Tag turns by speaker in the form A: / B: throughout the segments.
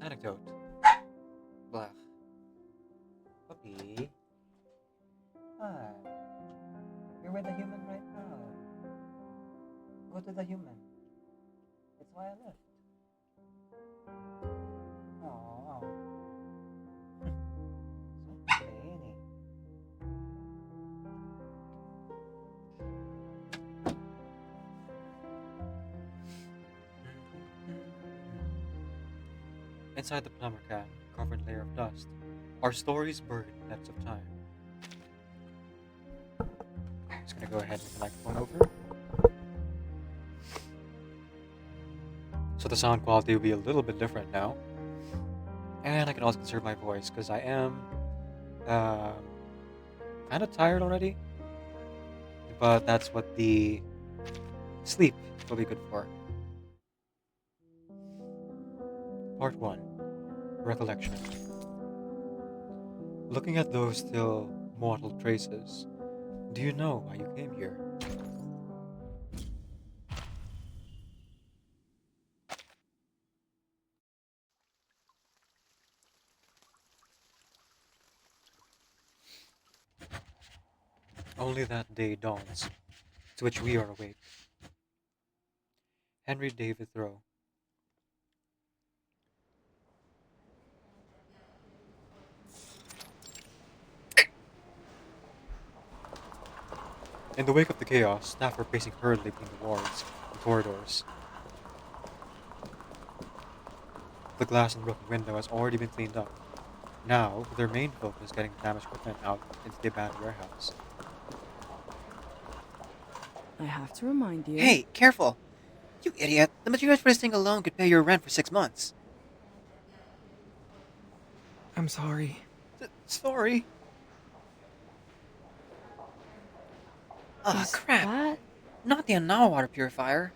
A: Anecdote. Blah. Puppy. Hi. You're with the human right now. Go to the human. It's why I left. Oh. So clean. Inside the plumber can, covered in a layer of dust, are stories buried in the depths of time. Just gonna go ahead and move the microphone over. So the sound quality will be a little bit different now. And I can also conserve my voice because I am kind of tired already. But that's what the sleep will be good for. Part 1. Recollection. Looking at those still mortal traces, do you know why you came here? Only that day dawns, to which we are awake. Henry David Thoreau. In the wake of the chaos, staff were pacing hurriedly between the wards and corridors. The glass in the broken window has already been cleaned up. Now, their main focus is getting damaged equipment out into the abandoned warehouse.
B: I have to remind you.
C: Hey, careful! You idiot! The materials for this thing alone could pay your rent for 6 months.
D: I'm sorry.
C: Sorry. Ah,
B: Is
C: crap.
B: that-
C: Not the Anawa water purifier.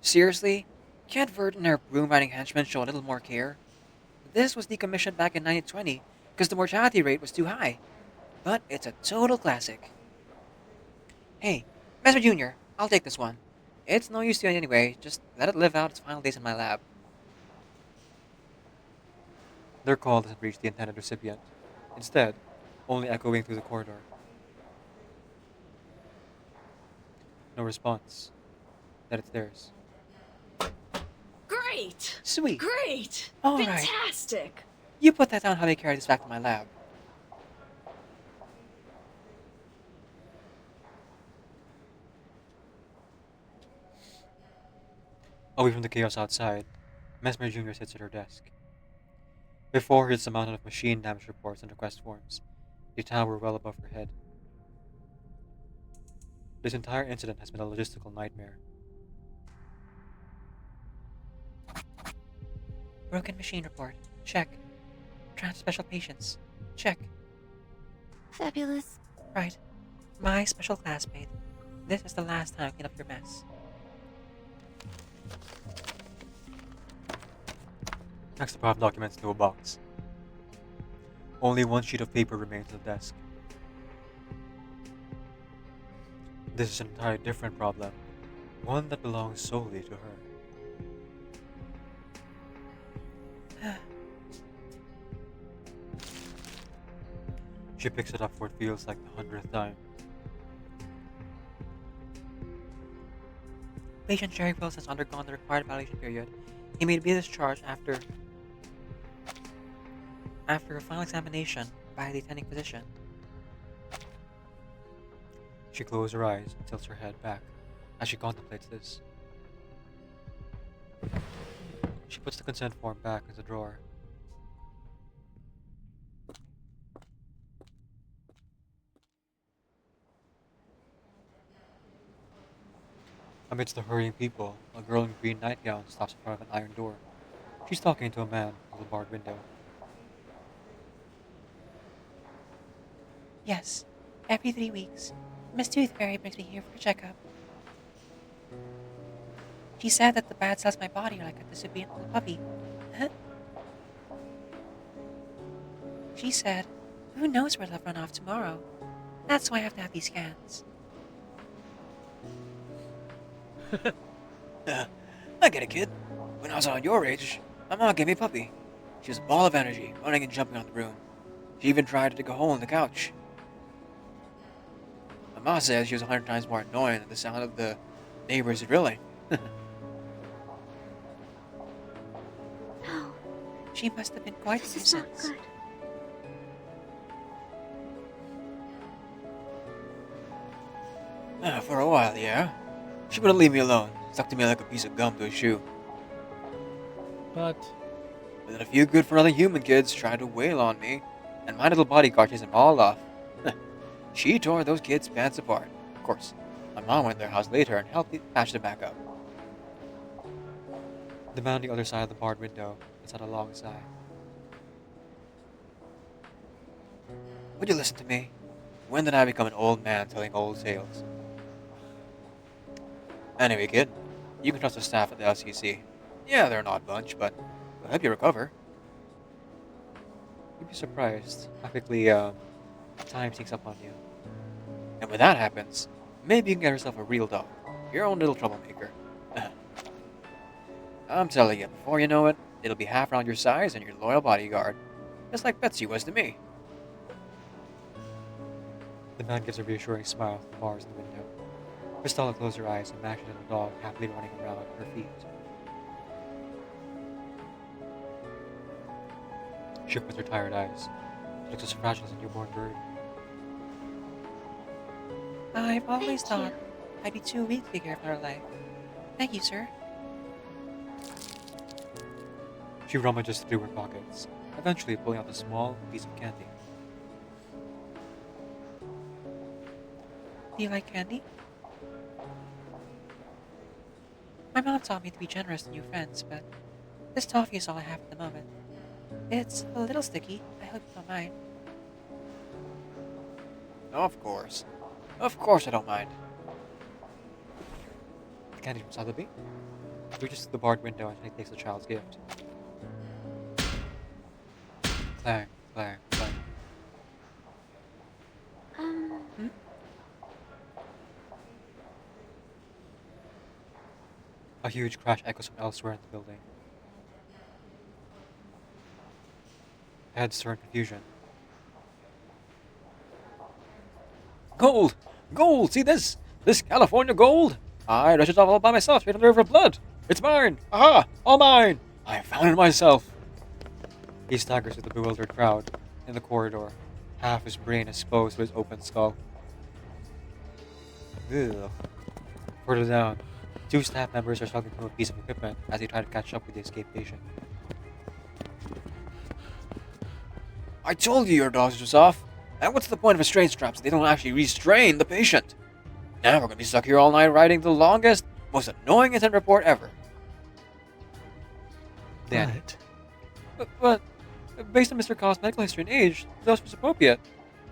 C: Seriously? Can't Vert and her broom-riding henchmen show a little more care? This was decommissioned back in 1920 because the mortality rate was too high. But it's a total classic. Hey, Mesmer Jr., I'll take this one. It's no use to you anyway, just let it live out its final days in my lab.
A: Their call doesn't reach the intended recipient, instead, only echoing through the corridor. No response. That it's theirs.
E: Great!
C: Sweet.
E: Great!
C: All right.
E: Fantastic!
C: You put that down how they carry this back to my lab.
A: Away from the chaos outside, Mesmer Jr. sits at her desk. Before her is a mountain of machine damage reports and request forms, the tower well above her head. This entire incident has been a logistical nightmare.
C: Broken machine report. Check. Transfer special patients. Check.
F: Fabulous.
C: Right. My special classmate. This is the last time I clean up your mess.
A: Next the pile of documents into a box. Only one sheet of paper remains on the desk. This is an entirely different problem, one that belongs solely to her. She picks it up for it feels like the 100th time.
C: Patient Jerry Wilson has undergone the required evaluation period. He may be discharged after a final examination by the attending physician.
A: She closes her eyes and tilts her head back as she contemplates this. She puts the consent form back in the drawer. Amidst the hurrying people, a girl in a green nightgown stops in front of an iron door. She's talking to a man through the barred window.
C: Yes, every 3 weeks, Miss Toothberry brings me here for a checkup. She said that the bad cells in my body are like a disappearing little puppy. Huh? She said, who knows where they'll run off tomorrow? That's why I have to have these scans.
G: I get it, kid.
C: When I was on your age, my mom gave me a puppy. She was a ball of energy, running and jumping on the room. She even tried to dig a hole in the couch. My mom says she was 100 times more annoying than the sound of the neighbors drilling.
F: No,
C: She must have been quite a
F: this is not
C: nuisance.
F: good.
C: For a while, yeah. She wouldn't leave me alone, stuck to me like a piece of gum to a shoe.
D: But
C: But then a few good-for-nothing human kids tried to wail on me, and my little bodyguard chased them all off. She tore those kids' pants apart. Of course, my mom went to their house later and helped patch them back up.
A: The man on the other side of the barred window lets out a long sigh.
C: Would you listen to me? When did I become an old man telling old tales? Anyway, kid, you can trust the staff at the LCC. Yeah, they're an odd bunch, but they'll help you recover.
A: You'd be surprised how quickly time sneaks up on you.
C: And when that happens, maybe you can get yourself a real dog. Your own little troublemaker. I'm telling you, before you know it, it'll be half around your size and your loyal bodyguard. Just like Betsy was to me.
A: The man gives a reassuring smile to the bars in the window. Cristalla closes her eyes and imagines a dog happily running around at her feet. She opens her tired eyes. She looks as fragile as a newborn bird.
C: I've always
F: Thank
C: thought I'd be too weak to take care of her life. Thank you, sir.
A: She rummages through her pockets, eventually pulling out a small piece of candy.
C: Do you like candy? My mom taught me to be generous to new friends, but this toffee is all I have at the moment. It's a little sticky. I hope you don't mind. Of course. Of course I don't mind.
A: The candy from Sotheby reaches through the barred window and she takes the child's gift. Clang, clang, clang. A huge crash echoes from elsewhere in the building. Heads turn in confusion.
C: Gold! Gold! See this? This California gold? I rushed it off all by myself straight from the river of blood. It's mine! Aha! All mine! I found it myself.
A: He staggers through the bewildered crowd in the corridor, half his brain exposed to his open skull. Ugh. Further down, two staff members are struggling through a piece of equipment as they try to catch up with the escaped patient.
C: I told you your dogs was off. And what's the point of restraint straps if they don't actually restrain the patient? Now we're gonna be stuck here all night writing the longest, most annoying incident report ever.
A: Then,
D: but
A: but based on Mr. Cobb's medical history and age, the dose was appropriate,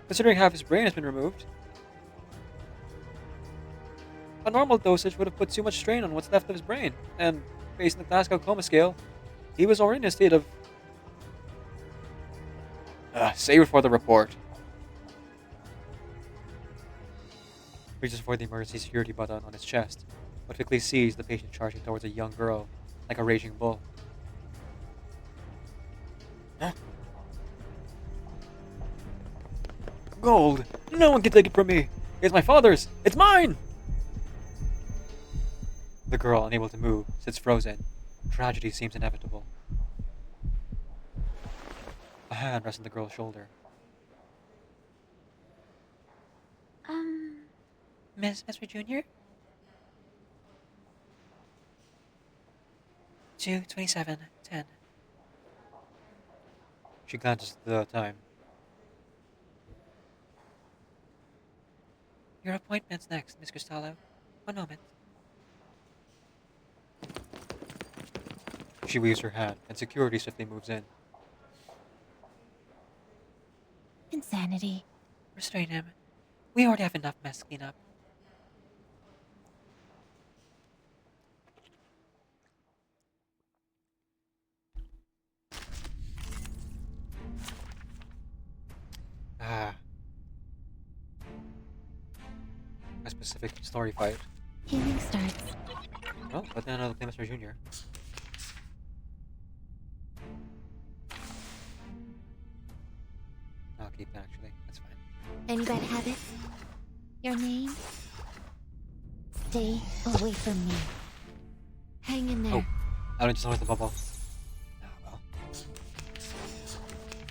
A: considering half his brain has been removed. A normal dosage would have put too much strain on what's left of his brain, and based on the Glasgow coma scale, he was already in a state of...
C: Save it for the report.
A: Reaches for the emergency security button on his chest, but quickly sees the patient charging towards a young girl, like a raging bull.
C: Gold! No one can take it from me! It's my father's! It's mine!
A: The girl, unable to move, sits frozen. Tragedy seems inevitable. A hand rests on the girl's shoulder.
C: Mesmer Jr.? 2:27:10.
A: She glances at the time.
C: Your appointment's next, Miss Cristallo. One moment.
A: She waves her hand, and security swiftly moves in.
F: Insanity.
C: Restrain him. We already have enough mess to clean up.
A: Ah. A specific story fight.
F: Healing starts.
A: Well, but then I'll play Mr. Jr.
F: Any bad habits? Your name? Stay away from me. Hang in there.
A: Oh, I don't just notice the bubble. Oh well.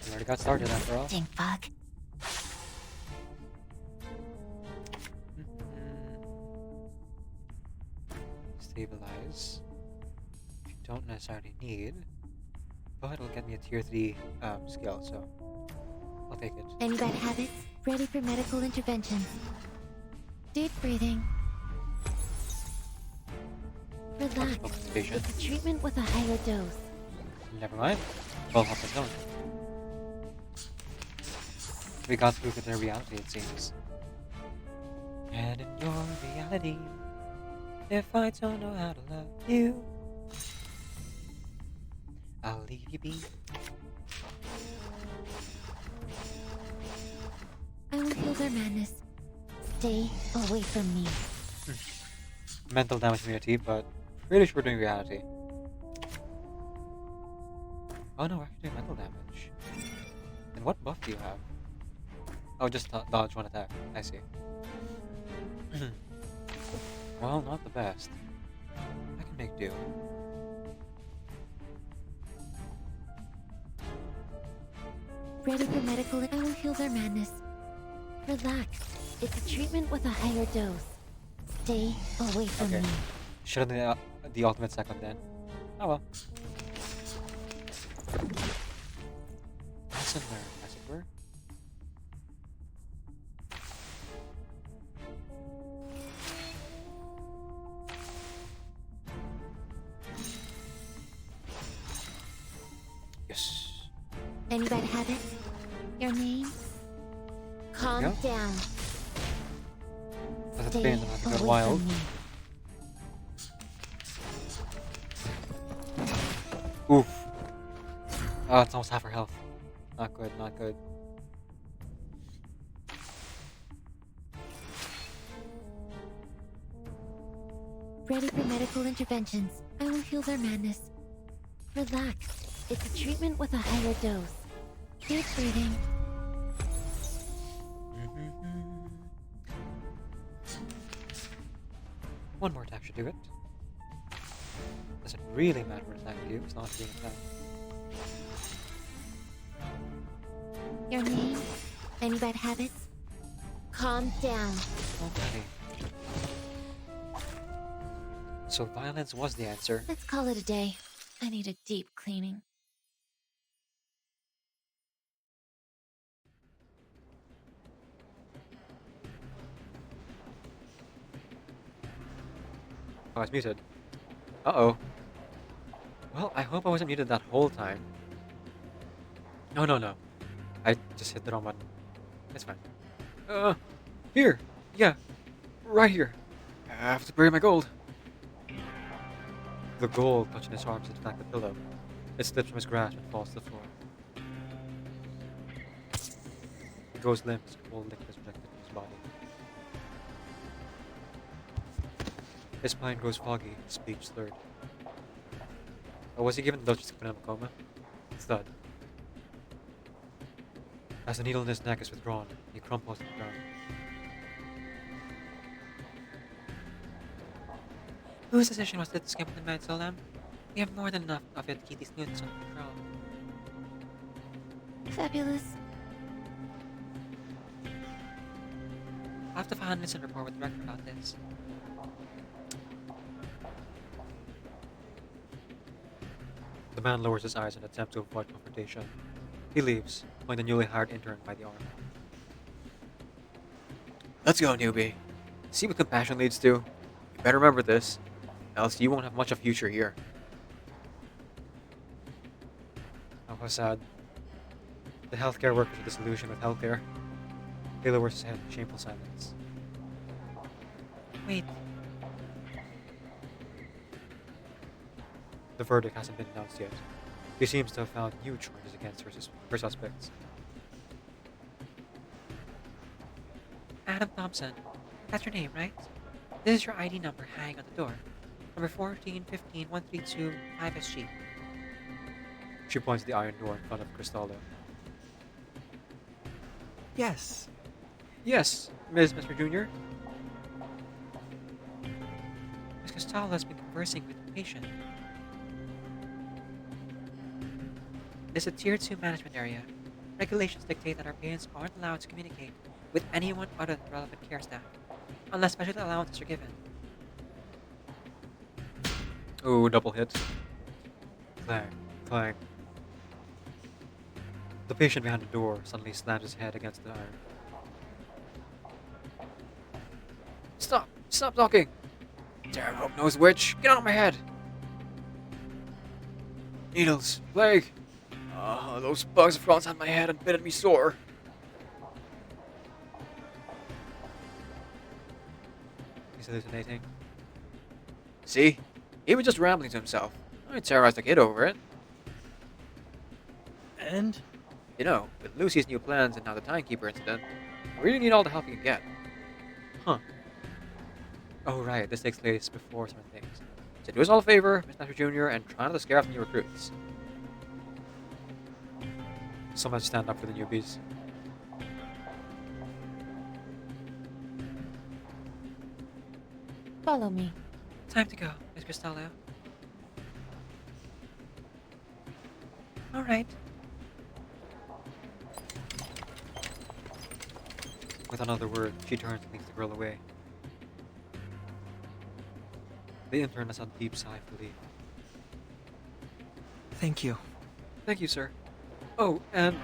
A: We already got started after all.
F: Stink bug.
A: Stabilize. Which you don't necessarily need. But it'll get me a tier 3 skill, so I'll take it.
F: Any bad habits? Ready for medical intervention. Deep breathing. Relax.
A: Patient.
F: It's a treatment with a higher dose.
A: Never mind. Well, hop us on. We got through to their reality, it seems. And in your reality, if I don't know how to love you, I'll leave you be.
F: I will heal their madness. Stay away from me.
A: Mental damage immunity, but pretty sure we're doing reality. Oh no, we're actually doing mental damage. And what buff do you have? Oh, just dodge one attack. I see. Well, not the best. I can make do.
F: Ready for medical. I will heal their madness. Relax. It's a treatment with a higher dose. Stay away from
A: Okay.
F: me.
A: Should have the ultimate second then. Oh well. Lesson learned, as it were. Yes.
F: Any bad habits? Your name? Calm
A: go.
F: down.
A: As it's
F: Stay
A: been, I have to go
F: away
A: wild.
F: from me.
A: Oof. Oh, it's almost half her health. Not good, not good.
F: Ready for medical interventions. I will heal their madness. Relax. It's a treatment with a higher dose. Deep breathing.
A: One more attack should do it. Does it really matter what attack you do? It's not being attacked.
F: Your name? Any bad habits? Calm down.
A: Okay. So violence was the answer.
F: Let's call it a day. I need a deep cleaning.
A: Oh, it's muted. Uh-oh. Well, I hope I wasn't muted that whole time. No, no, no. I just hit the wrong button. It's fine. Here! Yeah, right here. I have to bury my gold. The gold touching his arms hits back the pillow. It slips from his grasp and falls to the floor. He goes limp as cold liquid is injected in his body. His mind goes foggy, his speech slurred. Or was he given the dose to put him in a coma? Thud. As the needle in his neck is withdrawn, he crumples to the ground. Whose decision was it to skip the medical lamp? We have more than enough of it to keep these students under control.
F: Fabulous.
C: I'll have to file an incident report with the director about this.
A: The man lowers his eyes in an attempt to avoid confrontation. He leaves, pulling the newly hired intern by the arm. Let's go, newbie. See what compassion leads to? You better remember this, else you won't have much of a future here. Oh, how sad. The healthcare workers are disillusioned with healthcare. He lowers his head in shameful silence.
C: Wait,
A: The verdict hasn't been announced yet. He seems to have found new charges against her suspects.
C: Adam Thompson. That's your name, right? This is your ID number hanging on the door. Number 1415132 5SG.
A: She points to the iron door in front of Cristallo.
E: Yes.
A: Yes, Ms. Mesmer Jr. Miss Costello has been conversing with the patient. It is a Tier 2 management area. Regulations dictate that our patients aren't allowed to communicate with anyone other than relevant care staff, unless special allowances are given. Oh, double hit. Clang, clang. The patient behind the door suddenly slammed his head against the iron. Stop! Stop talking! Damn hook-nosed witch! Get out of my head! Needles! Plague! Those bugs have crawled inside my head and bitten me sore. He's hallucinating. See? He was just rambling to himself. I terrorized the kid over it.
D: And?
A: You know, with Lucy's new plans and now the timekeeper incident, we really need all the help we can get. Huh. Oh right, this takes place before certain things. So do us all a favor, Miss Mesmer Jr., and try not to scare off the new recruits. Someone stand up for the newbies.
F: Follow me.
C: Time to go, Miss Costello. Alright.
A: With another word, she turns and leads the girl away. The intern has a deep sigh of relief.
D: Thank you.
A: Thank you, sir. Oh, and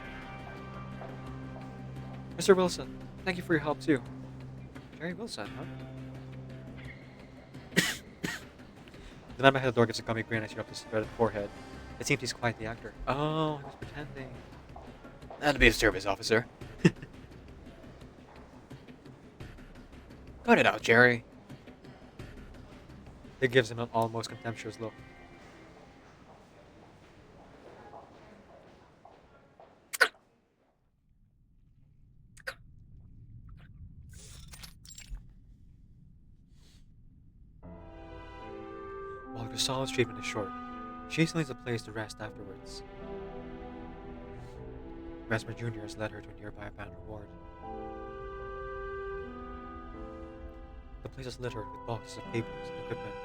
A: Mr. Wilson, thank you for your help too. Jerry Wilson, huh? The man behind the door gives a gummy grin as he rubs his spreaded forehead. It seems he's quite the actor. Oh, he was pretending. That'd be a service officer. Cut it out, Jerry. He gives him an almost contemptuous look. While Grisal's treatment is short, she still needs a place to rest afterwards. Mesmer Jr. has led her to a nearby abandoned ward. The place is littered with boxes of papers and equipment,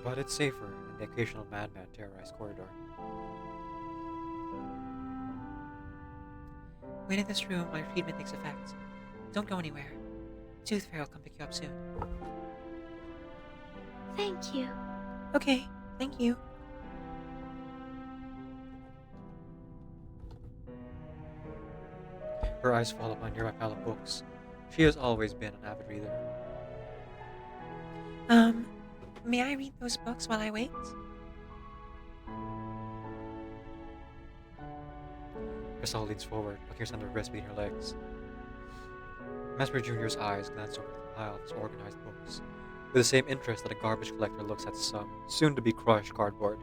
A: but it's safer than the occasional madman terrorized corridor.
C: Wait in this room while your treatment takes effect. Don't go anywhere. Tooth Fairy will come pick you up soon.
F: Thank you.
C: Okay, thank you.
A: Her eyes fall upon a nearby pile of books. She has always been an avid reader.
C: May I read those books while I wait?
A: Grisal leans forward, looking her under her wrist between her legs. Mesmer Jr.'s eyes glance over the pile of his organized books, with the same interest that a garbage collector looks at some soon-to-be crushed cardboard.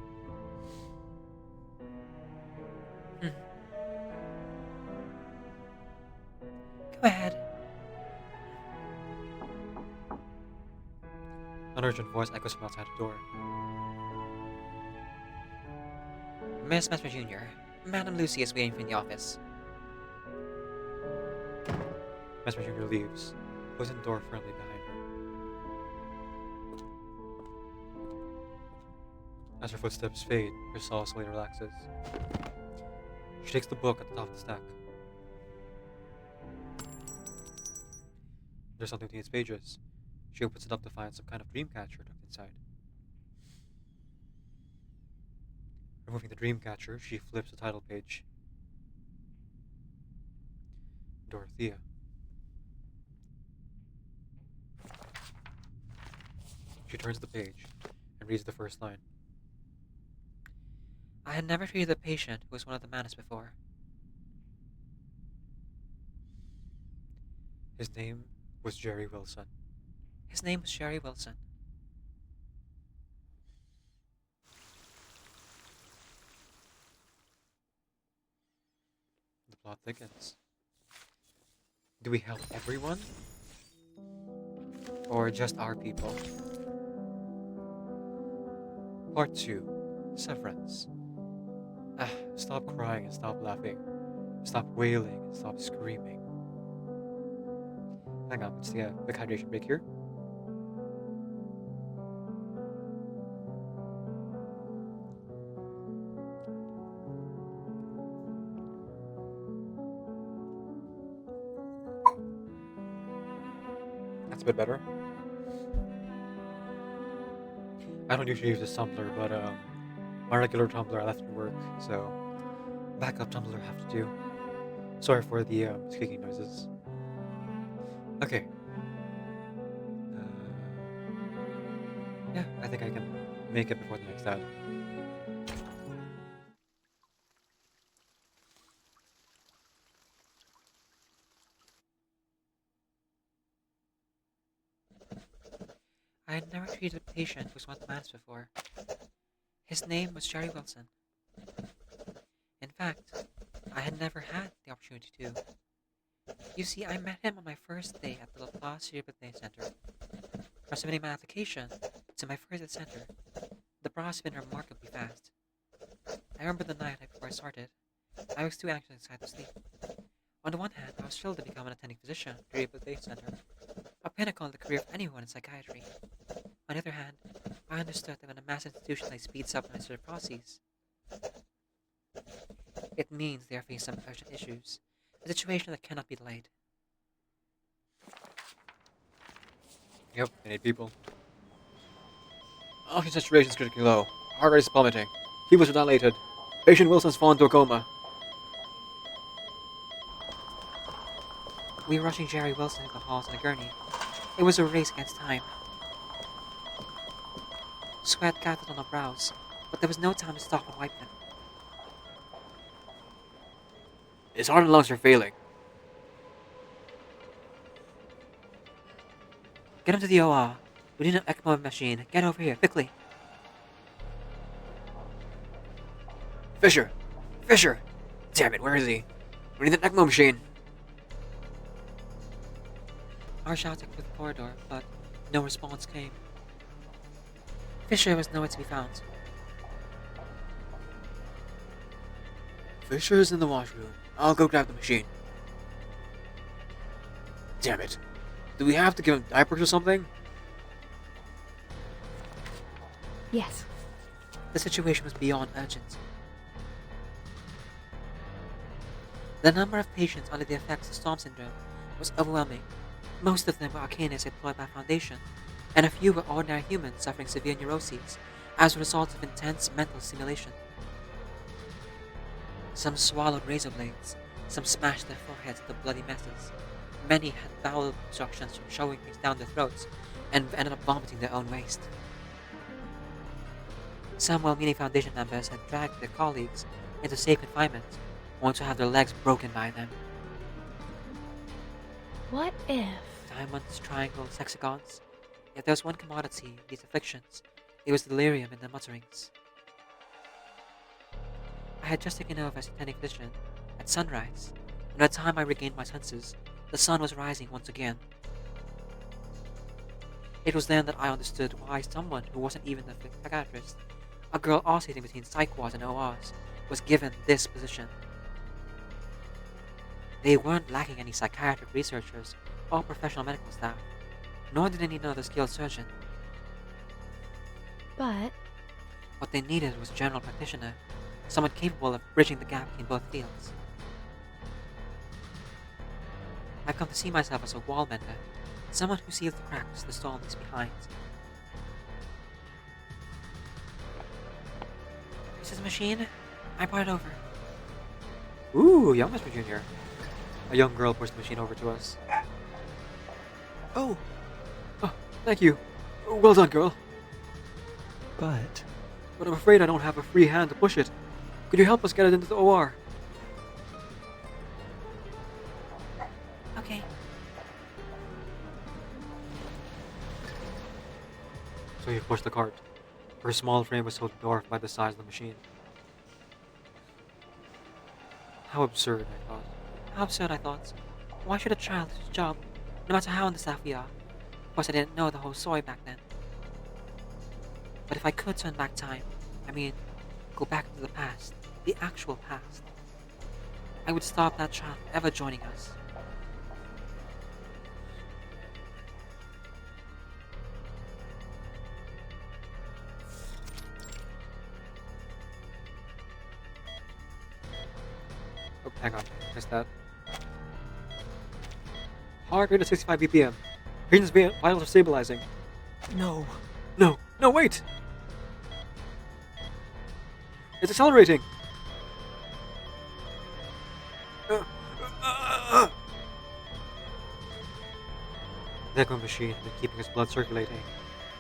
C: Go ahead.
A: An urgent voice echoes from outside the door.
C: Miss Mesmer Jr., Madam Lucy is waiting for you in the office.
A: Mesmer Jr. leaves, closing the door firmly behind her. As her footsteps fade, her soul slowly relaxes. She takes the book at the top of the stack. There's something between its pages. She opens it up to find some kind of dream catcher tucked inside. Removing the dream catcher, she flips the title page. Dorothea. She turns the page and reads the first line.
C: I had never treated a patient who was one of the madness before.
A: His name was Jerry Wilson.
C: His name was Jerry Wilson.
A: The plot thickens. Do we help everyone? Or just our people? Part 2. Severance. Stop crying and stop laughing. Stop wailing and stop screaming. Hang on, let's take a quick hydration break here. That's a bit better. I don't usually use this tumbler, but my regular tumbler I left at work, so backup tumbler have to do. Sorry for the squeaking noises. Okay. Yeah, I think I can make it before the next ad.
C: I had never treated a patient who was one man's before. His name was Jerry Wilson. In fact, I had never had the opportunity to. You see, I met him on my first day at the La Place Rehabilitation Center. From submitting my application to my first at center, the process had been remarkably fast. I remember the night before I started. I was too anxious inside to sleep. On the one hand, I was thrilled to become an attending physician at the Rehabilitation Center, a pinnacle in the career of anyone in psychiatry. On the other hand, I understood that when a mass institution like speeds up administrative processes, it means they are facing some urgent issues, a situation that cannot be delayed.
A: Yep, I need people. Oxygen saturation is critically low. Heart rate is plummeting. Pupils are dilated. Patient Wilson's fallen into a coma.
C: We were rushing Jerry Wilson into the halls on a gurney. It was a race against time. Sweat gathered on our brows, but there was no time to stop and wipe them.
A: His heart and lungs are failing.
C: Get him to the OR. We need an ECMO machine. Get over here, quickly.
A: Fisher! Fisher! Damn it, where is he? We need an ECMO machine.
C: Our shouts echoed through the corridor, but no response came. Fisher was nowhere to be found.
A: Fisher's in the washroom. I'll go grab the machine. Damn it. Do we have to give him diapers or something?
B: Yes.
C: The situation was beyond urgent. The number of patients under the effects of Storm Syndrome was overwhelming. Most of them were arcanists employed by Foundation, and a few were ordinary humans suffering severe neuroses as a result of intense mental stimulation. Some swallowed razor blades, some smashed their foreheads into bloody messes. Many had bowel obstructions from shoving things down their throats and ended up vomiting their own waste. Some well-meaning Foundation members had dragged their colleagues into safe confinement, only to have their legs broken by them.
B: What if?
C: Diamonds, triangles, hexagons. If there was one commodity in these afflictions, it was delirium in their mutterings. I had just taken over as attending physician at sunrise, and by the time I regained my senses, the sun was rising once again. It was then that I understood why someone who wasn't even a psychiatrist, a girl oscillating between psych wards and ORs, was given this position. They weren't lacking any psychiatric researchers or professional medical staff, nor did they need another skilled surgeon.
B: But
C: What they needed was a general practitioner, someone capable of bridging the gap between both fields. I've come to see myself as a wall mender, someone who seals the cracks the storm leaves behind. This is a machine. I brought it over.
A: Ooh, young Mr. Junior. A young girl pushed the machine over to us. Oh, thank you. Well done, girl.
D: But
A: But I'm afraid I don't have a free hand to push it. Could you help us get it into the OR?
C: Okay.
A: So he pushed the cart. Her small frame was so dwarfed by the size of the machine. How absurd, I thought.
C: How absurd, I thought. Why should a child lose his job, no matter how understaffed we are? Of course, I didn't know the whole story back then. But if I could turn back time, go back into the past, the actual past, I would stop that child from ever joining us.
A: Oh, hang on. Missed that. Heart rate at 65 BPM. Patient's vitals are stabilizing.
D: No.
A: No! No, wait! It's accelerating! The echo machine had been keeping his blood circulating,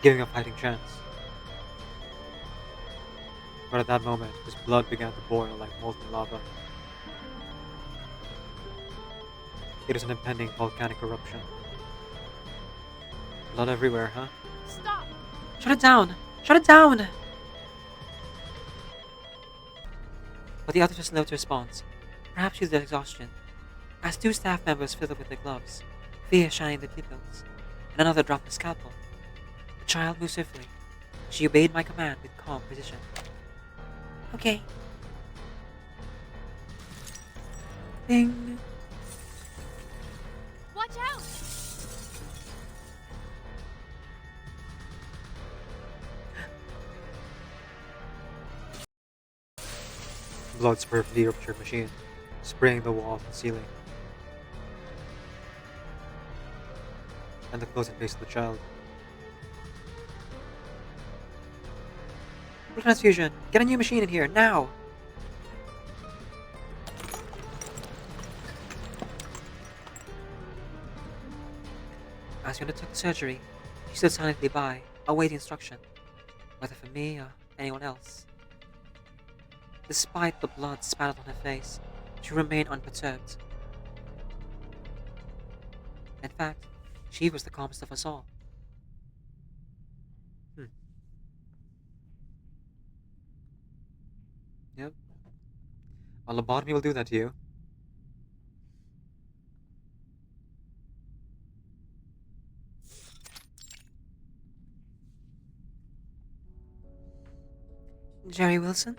A: giving a fighting chance. But at that moment, his blood began to boil like molten lava. It was an impending volcanic eruption. Blood everywhere, huh?
B: Stop!
C: Shut it down! Shut it down! But the others were slow to respond, perhaps due to their exhaustion, as two staff members fiddled with their gloves, fear shining their pupils, and another dropped the scalpel. The child moved swiftly. She obeyed my command with calm precision. Okay. Ding!
B: Watch out!
A: Blood spurted from the ruptured machine, spraying the walls and ceiling. And the closing face of the child.
C: Blood transfusion! Get a new machine in here, now! As we undertook the surgery, she stood silently by, awaiting instruction, whether for me or anyone else. Despite the blood spattered on her face, she remained unperturbed. In fact, she was the calmest of us all.
A: Yep. A lobotomy will do that to you.
C: Jerry Wilson?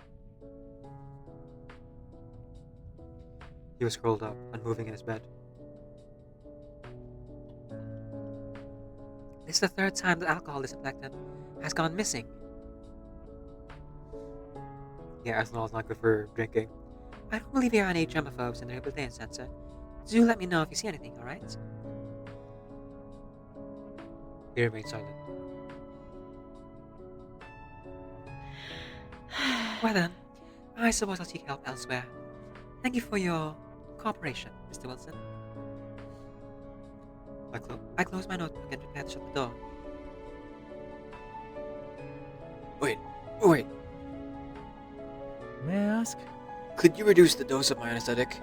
A: He was curled up, unmoving in his bed.
C: This is the third time that alcohol disinfectant has gone missing.
A: Yeah, ethanol is not good for drinking.
C: I don't believe there are any germaphobes in the rehabilitation center. Do let me know if you see anything, alright?
A: He remained silent.
C: Well then, I suppose I'll seek help elsewhere. Thank you for your cooperation, Mr. Wilson. I close my notebook and prepare to shut the door.
A: Wait.
D: May I ask?
C: Could you reduce the dose of my anesthetic?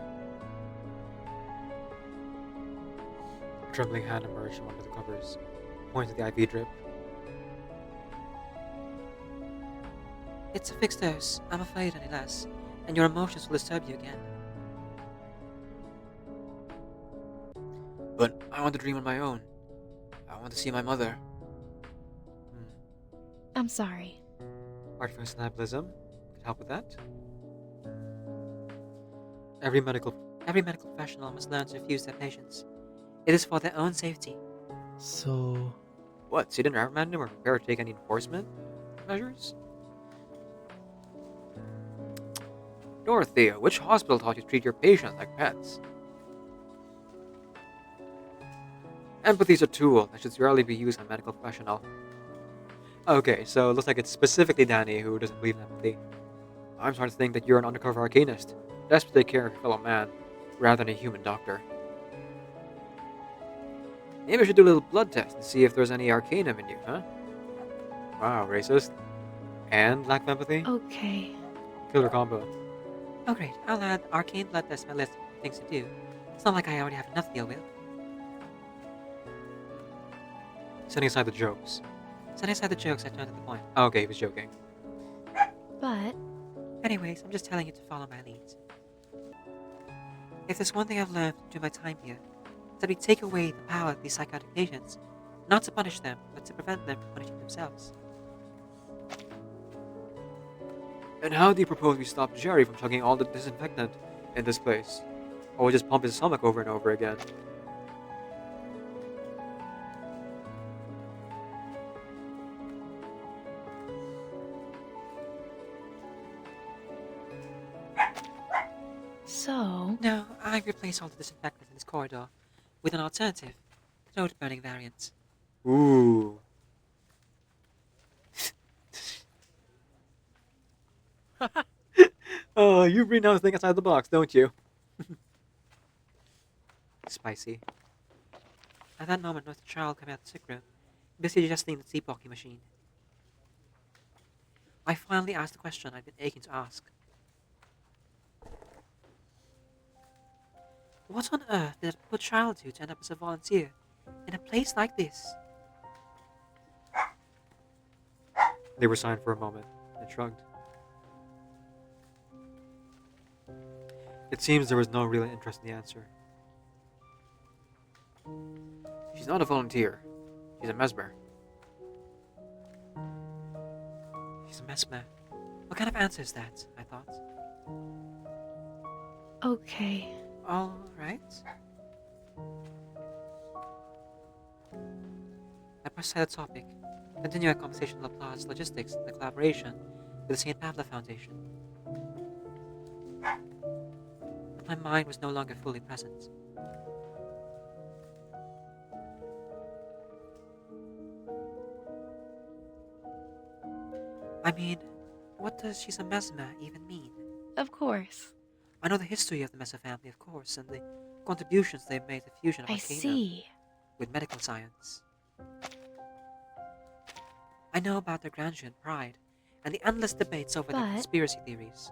A: A trembling hand emerged from under the covers, pointing to the IV drip.
C: It's a fixed dose. I'm afraid any less, and your emotions will disturb you again. But I want to dream on my own. I want to see my mother.
B: I'm sorry.
A: Artificial anabolism could help with that. Every medical
C: Professional must learn to refuse their patients. It is for their own safety.
D: So...
A: What? So you didn't reprimand him or prepare to take any enforcement measures? Dorothea, which hospital taught you to treat your patients like pets? Empathy is a tool that should rarely be used on a medical professional. Okay, so it looks like it's specifically Danny who doesn't believe in empathy. I'm starting to think that you're an undercover arcanist, desperate to take care of your fellow man, rather than a human doctor. Maybe I should do a little blood test and see if there's any arcanum in you, huh? Wow, racist. And lack of empathy?
B: Okay.
A: Killer combo.
C: Oh great, I'll add arcane blood test to my list of things to do. It's not like I already have enough to deal with.
A: Setting aside the jokes.
C: Setting aside the jokes, I turned to the point.
A: Oh, okay, he was joking.
B: But
C: Anyways, I'm just telling you to follow my lead. If there's one thing I've learned during my time here, it's that we take away the power of these psychotic patients, not to punish them, but to prevent them from punishing themselves.
A: And how do you propose we stop Jerry from chugging all the disinfectant in this place? Or we just pump his stomach over and over again?
B: So,
C: No, I replaced all the disinfectant in this corridor with an alternative, throat-burning variant.
A: Ooh. Oh, you bring those things outside the box, don't you? Spicy.
C: At that moment, Mr. Child came out of the sick room, busy adjusting the sleepwalking machine. I finally asked the question I'd been aching to ask. What on earth did a poor child do to end up as a volunteer in a place like this?
A: They were silent for a moment and shrugged. It seems there was no real interest in the answer. She's not a volunteer. She's a Mesmer.
C: He's a Mesmer. What kind of answer is that? I thought.
B: okay.
C: All right. I pressed the topic, continuing a conversation on Laplace logistics and the collaboration with the St. Pavlov Foundation. But my mind was no longer fully present. I mean, what does she's a Mesmer even mean?
B: Of course.
C: I know the history of the Mesmer family, of course, and the contributions they've made to the fusion of
B: I
C: Arcana
B: see.
C: with medical science. I know about their grandeur and pride, and the endless debates over their
B: But-
C: conspiracy theories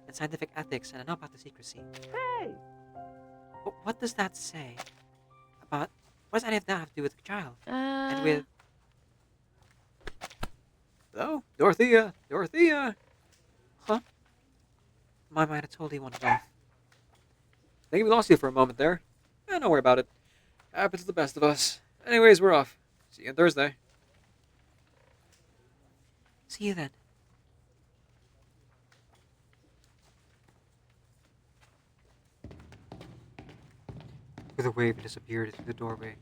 C: and scientific ethics, and I know about the secrecy.
D: Hey!
C: But what does that say about... What does any of that have to do with the child?
B: Uh,
C: And with...
A: Hello? Dorothea! Dorothea!
C: My mind had totally wandered off.
A: I think we lost you for a moment there. Don't worry about it. Happens to the best of us. Anyways, we're off. See you on Thursday.
C: See you then.
A: With a wave, it disappeared through the doorway.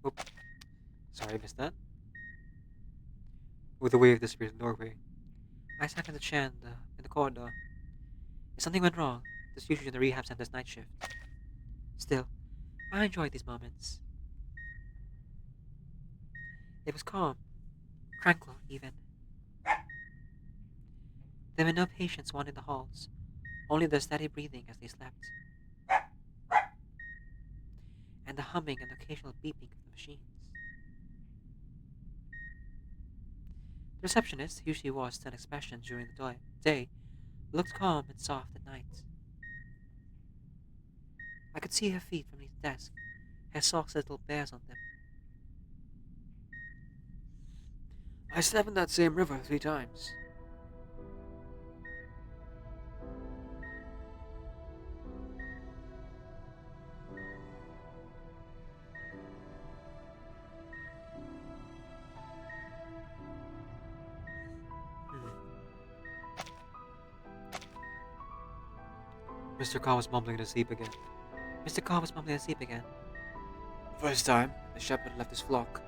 A: Oop. Sorry, I missed that. With a wave, disappeared in the doorway.
C: I sat in the chair in the corridor. If something went wrong, this usually in the rehab center's night shift. Still, I enjoyed these moments. It was calm, tranquil even. There were no patients wandering the halls, only their steady breathing as they slept, and the humming and occasional beeping of the machines. The receptionist, who she was to an expression during the day, looked calm and soft at night. I could see her feet from beneath the desk, her socks had little bears on them.
A: I slept in that same river 3 times. Mr. Carr was mumbling in his sleep again.
C: Mr. Carr was mumbling asleep again.
A: The first time, the shepherd left his flock,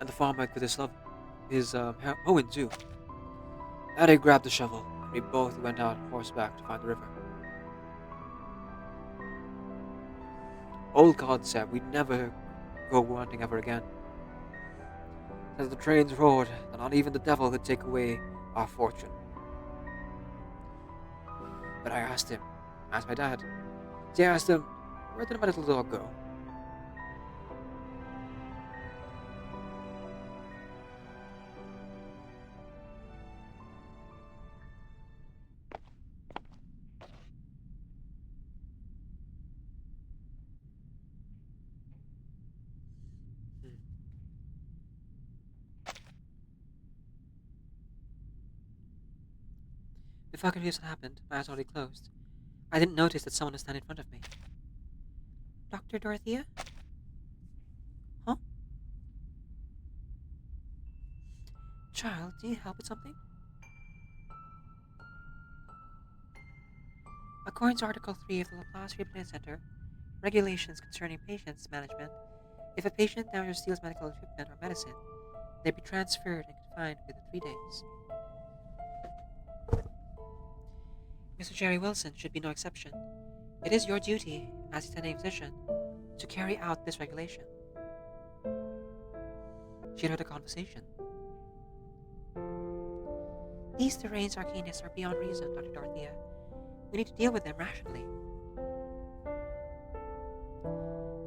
A: and the farmer with his hoeing too. Daddy grabbed the shovel, and we both went out on horseback to find the river. Old God said we'd never go hunting ever again. As the trains roared, that not even the devil could take away our fortune. But I asked my dad. I asked him, where did my little dog go?
C: Before I could realize what happened, my eyes already closed. I didn't notice that someone was standing in front of me. Dr. Dorothea? Huh? Child, do you need help with something? According to Article 3 of the Laplace Rehabilitation Center, regulations concerning patients management, If a patient now receives medical equipment or medicine, they'd be transferred and confined within 3 days. Mr. Jerry Wilson should be no exception. It is your duty, as the attending physician, to carry out this regulation. She had heard a conversation. These deranged arcanists are beyond reason, Dr. Dorothea. We need to deal with them rationally.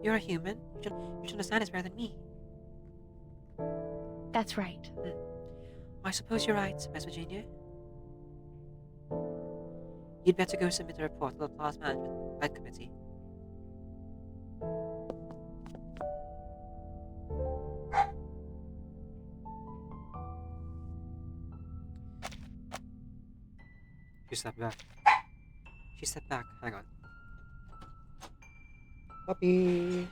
C: You're a human. You should understand this better than me.
B: That's right.
C: I suppose you're right, Miss Virginia. You'd better go submit a report to the Plasma Management Committee.
A: She stepped back.
C: She stepped back.
A: Hang on. Puppy!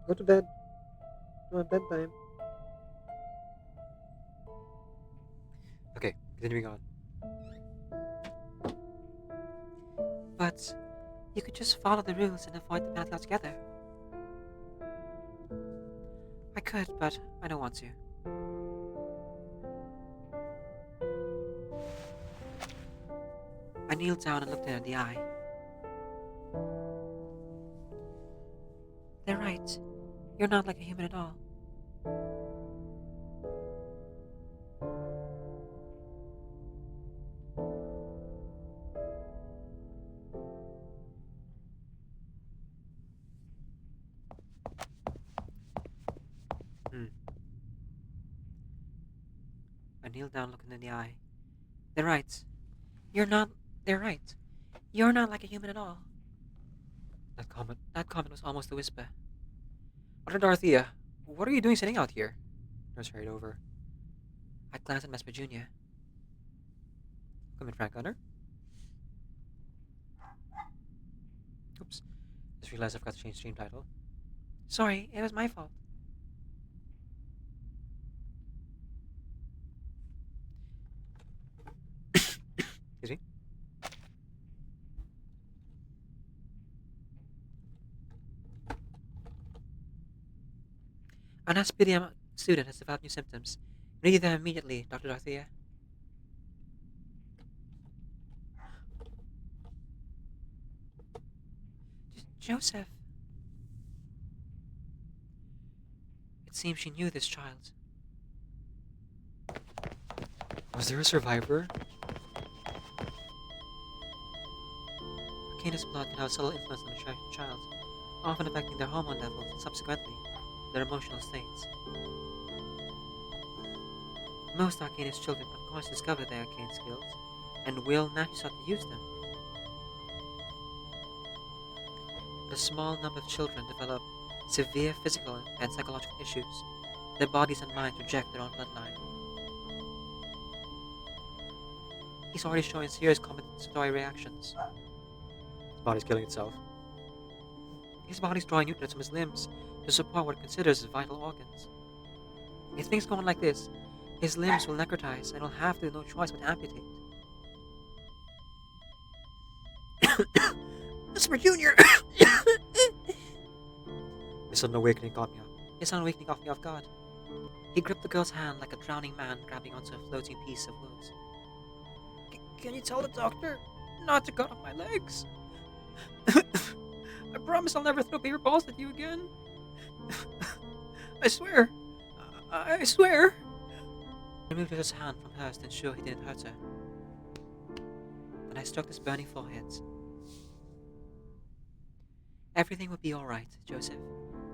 A: Go to bed. No, bedtime. Okay, continuing on.
C: But you could just follow the rules and avoid the penalty altogether. I could, but I don't want to. I kneeled down and looked her in the eye. They're right. You're not like a human at all. I kneeled down, looking in the eye. They're right. They're right. You're not like a human at all.
A: That comment.
C: That comment was almost a whisper.
A: Dr. Dorothea, what are you doing sitting out here? Nurse hurried over.
C: I glanced at Mesmer Jr.
A: Come in, Frank Gunner. Oops. Just realized I forgot to change stream title.
C: Sorry, it was my fault.
A: Excuse me.
C: An Aspidium student has developed new symptoms. We need them immediately, Dr. Dorothea. Joseph. It seems she knew this child.
A: Was there a survivor?
C: Arcanist blood can have a subtle influence on the child, often affecting their hormone levels and subsequently their emotional states. Most Arcanist children unconsciously discover their arcane skills and will naturally start to use them. But a small number of children develop severe physical and psychological issues. Their bodies and minds reject their own bloodline. He's already showing serious compensatory reactions.
A: His body's killing itself.
C: His body's drawing nutrients from his limbs to support what it considers his vital organs. If things go on like this, his limbs will necrotize and he'll have to no choice but to amputate. Mesmer Jr.
A: This sudden awakening caught me up.
C: His sudden awakening caught me off guard. He gripped the girl's hand like a drowning man grabbing onto a floating piece of wood. Can you tell the doctor not to cut off my legs? I promise I'll never throw paper balls at you again. I swear. I swear. I removed his hand from hers to ensure he didn't hurt her. Then I stroked his burning forehead. Everything will be alright, Joseph.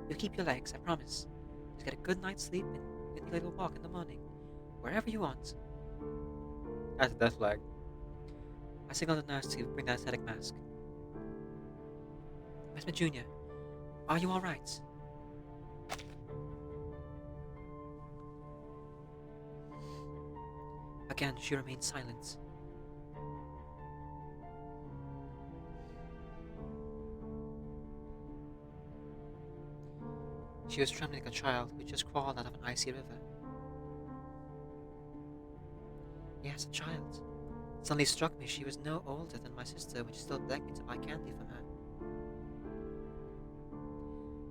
C: You'll keep your legs, I promise. Just get a good night's sleep and take a little walk in the morning. Wherever you want.
A: That's a death flag.
C: I signaled the nurse to bring the anesthetic mask. Mesmer Jr., are you alright? Again, she remained silent. She was trembling like a child who just crawled out of an icy river. He has a child. It suddenly struck me she was no older than my sister when she still begged me to buy candy for her.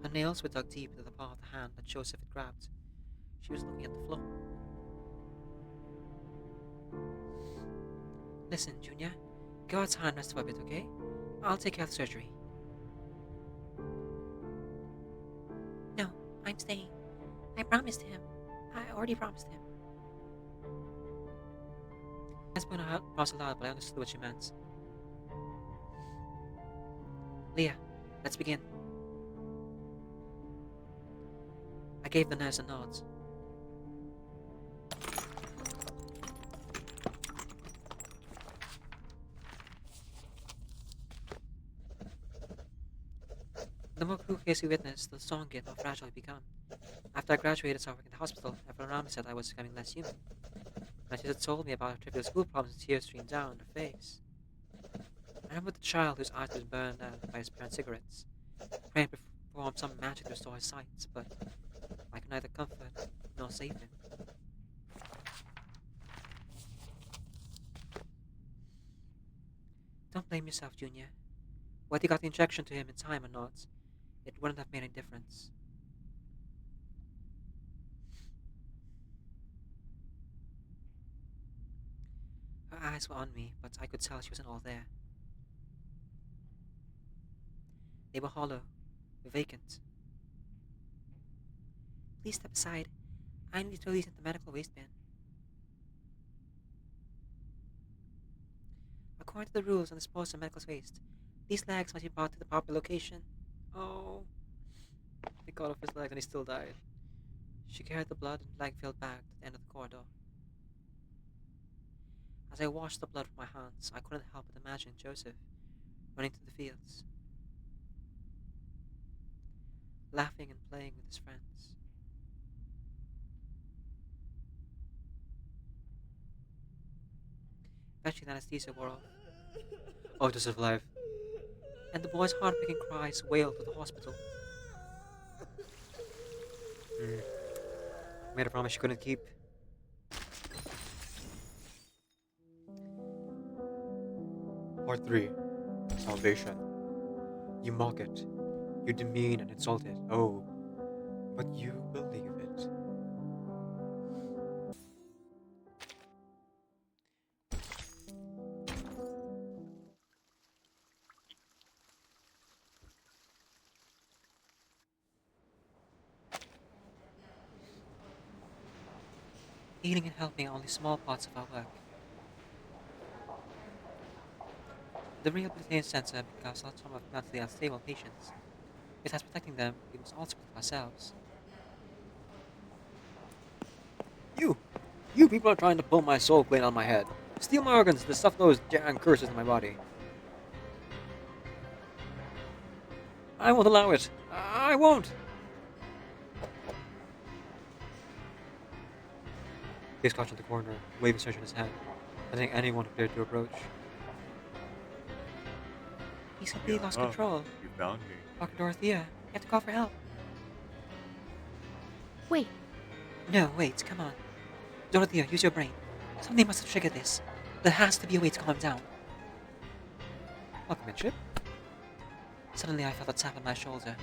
C: Her nails were dug deep into the part of the hand that Joseph had grabbed. She was looking at the floor. Listen, Junior. Go outside and rest for a bit, okay? I'll take care of the surgery. No, I'm staying. I promised him. I already promised him. I spoke her across aloud, but I understood what she meant. Leah, let's begin. I gave the nurse a nod. The more cruel case we witnessed, the stronger and more fragile it became. After I graduated and work in the hospital, everyone around me said I was becoming less human. My sister told me about her trivial school problems and tears streamed down her face. I remember the child whose eyes was burned out by his parents' cigarettes, praying to perform some magic to restore his sight, but I could neither comfort nor save him. Don't blame yourself, Junior. Whether you got the injection to him in time or not, it wouldn't have made any difference. Her eyes were on me, but I could tell she wasn't all there. They were hollow, vacant. Please step aside. I need to throw these into the medical waste bin. According to the rules on disposal of medical waste, these legs must be brought to the proper location. Oh. They cut off his leg and he still died. She carried the blood and leg-filled bag to the end of the corridor. As I washed the blood from my hands, I couldn't help but imagine Joseph running through the fields, laughing and playing with his friends. Eventually the anesthesia wore off. Oh, Joseph alive. And the boy's heartbreaking cries wailed through the hospital. Made a promise she couldn't keep.
A: Part 3. Salvation. You mock it. You demean and insult it. Oh, but you believe it.
C: Healing and helping are only small parts of our work. The rehabilitation center becomes not some of mentally unstable patients. Besides protecting them, we must also protect ourselves.
A: You people are trying to pull my soul clean on my head. Steal my organs to stuff those damn curses in my body. I won't allow it. I won't. He's crouched in the corner, waving search in his hand, letting anyone appear to approach.
C: He's completely lost control.
E: You found me.
C: Dr. Dorothea, you have to call for help.
F: Wait,
C: No, wait, come on. Dorothea, use your brain. Something must have triggered this. There has to be a way to calm him down.
A: Welcome in, Chip.
C: Suddenly I felt a tap on my shoulder.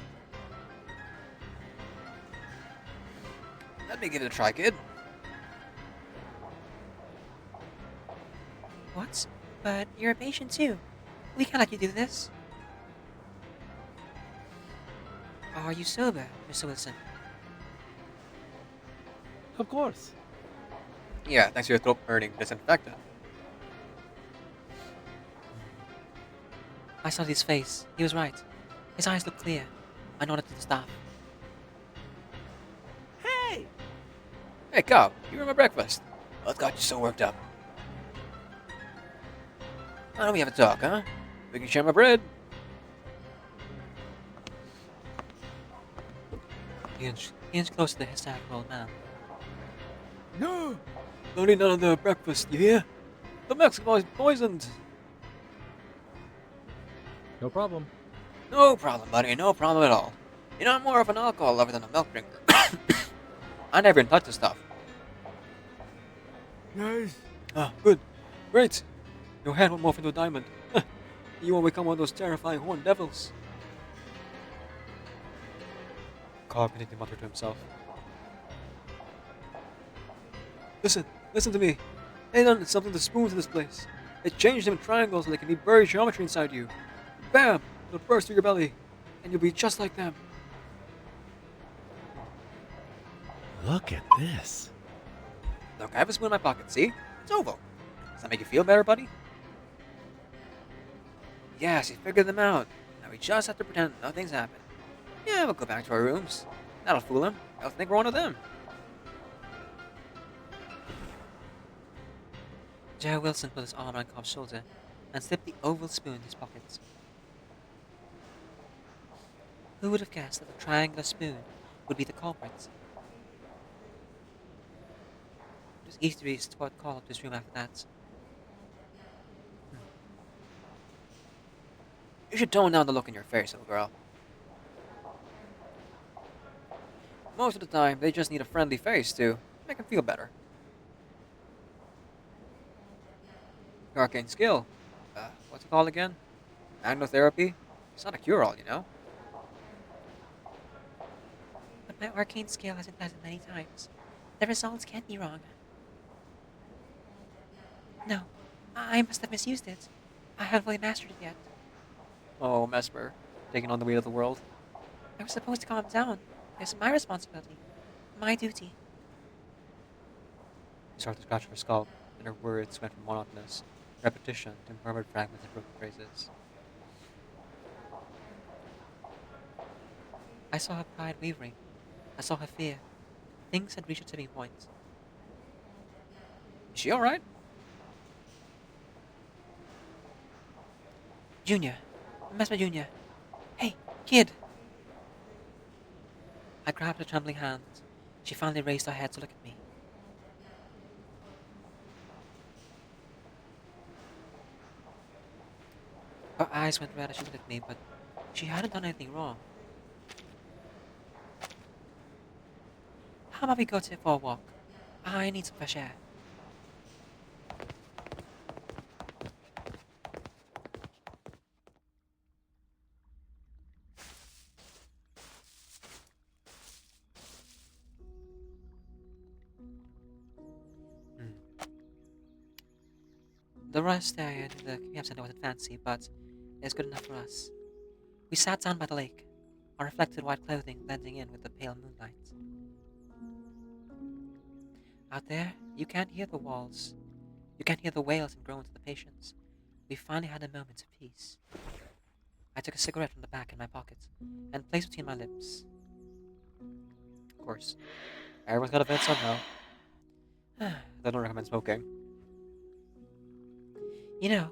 A: Let me give it a try, kid.
C: What? But you're a patient too. We can't let you do this. Are you sober, Mr. Wilson?
D: Of course.
A: Yeah, thanks to your throat-burning disinfectant.
C: I saw his face. He was right. His eyes looked clear. I nodded to the staff.
D: Hey!
A: Hey, Cobb, you remember breakfast? What got you so worked up? Why don't we have a talk, huh? We can share my bread.
C: He inched closer to the hysterical old man.
D: No!
A: Don't eat none of the breakfast, you hear? The milk's poisoned.
D: No problem.
A: No problem, buddy. No problem at all. You know, I'm more of an alcohol lover than a milk drinker. I never even touch the stuff.
D: Guys.
A: Ah, good. Great. Your head will morph into a diamond. You will become one of those terrifying horned devils. Carl continued to mutter to himself. Listen, listen to me. They done something to spoons in this place. They changed them in triangles so they can be buried geometry inside you. Bam! They'll burst through your belly, and you'll be just like them.
D: Look at this.
C: Look, I have a spoon in my pocket, see? It's oval. Does that make you feel better, buddy? Yes, you figured them out. Now we just have to pretend nothing's happened. Yeah, we'll go back to our rooms. That'll fool him. They'll think we're one of them. Joe Wilson put his arm on Cobb's shoulder and slipped the oval spoon in his pocket. Who would have guessed that the triangular spoon would be the culprit? It was easy to reach what called up to his room after that. You should tone down the look in your face, little girl. Most of the time, they just need a friendly face to make them feel better. Your arcane skill. What's it called again? Magnotherapy? It's not a cure-all, you know. But my arcane skill has been tested many times. The results can't be wrong. No, I must have misused it. I haven't fully mastered it yet.
A: Oh, Mesmer, taking on the weight of the world.
C: I was supposed to calm down. It's my responsibility. My duty.
A: She started to scratch her scalp, and her words went from monotonous repetition to murmured fragments of broken phrases.
C: I saw her pride wavering. I saw her fear. Things had reached a tipping point. Is she alright? Junior. Mesmer Junior. Hey, kid! I grabbed her trembling hand. She finally raised her head to look at me. Her eyes went red as she looked at me, but she hadn't done anything wrong. How about we go for a walk? I need some fresh air. The rest area in the camp center wasn't fancy, but it was good enough for us. We sat down by the lake, our reflected white clothing blending in with the pale moonlight. Out there, you can't hear the walls. You can't hear the wails and groans of the patients. We finally had a moment of peace. I took a cigarette from the back in my pocket and placed it between my lips.
A: Of course. Everyone's got a vent somehow. They don't recommend smoking.
C: You know,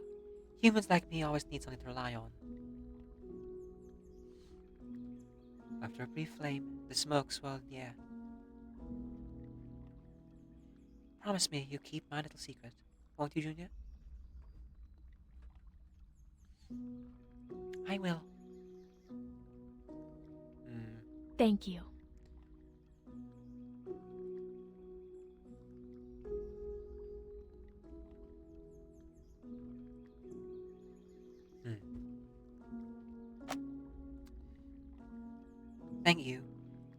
C: humans like me always need something to rely on. After a brief flame, the smoke swirled in the air. Promise me you'll keep my little secret, won't you, Junior? I will.
B: Thank you.
C: Thank you.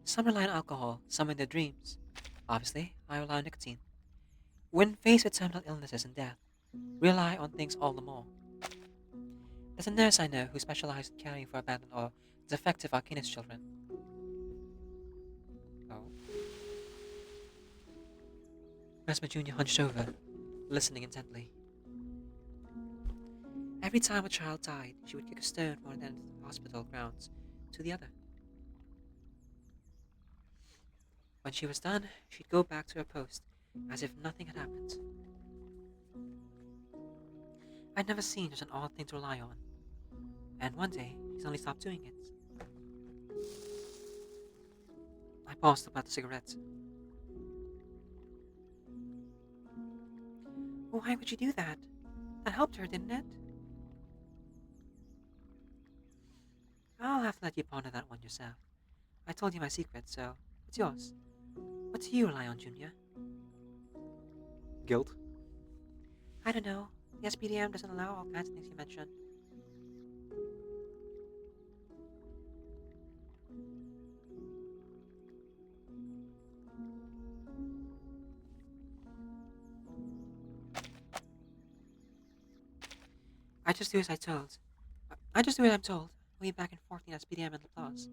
C: Some rely on alcohol, some in their dreams. Obviously, I rely on nicotine. When faced with terminal illnesses and death, rely on things all the more. There's a nurse I know who specializes in caring for abandoned or defective Arcanist children.
A: Oh.
C: Mesmer Jr. hunched over, listening intently. Every time a child died, she would kick a stone from one end of the hospital grounds to the other. When she was done, she'd go back to her post, as if nothing had happened. I'd never seen such an odd thing to rely on, and one day, she suddenly stopped doing it. I paused to light the cigarette. Why would she do that? That helped her, didn't it? I'll have to let you ponder that one yourself. I told you my secret, so it's yours. What do you rely on, Junior?
A: Guilt?
C: I don't know. The SPDM doesn't allow all kinds of things you mentioned. I just do as I told. I just do as I'm told. Way back in 14 SPDM and applause.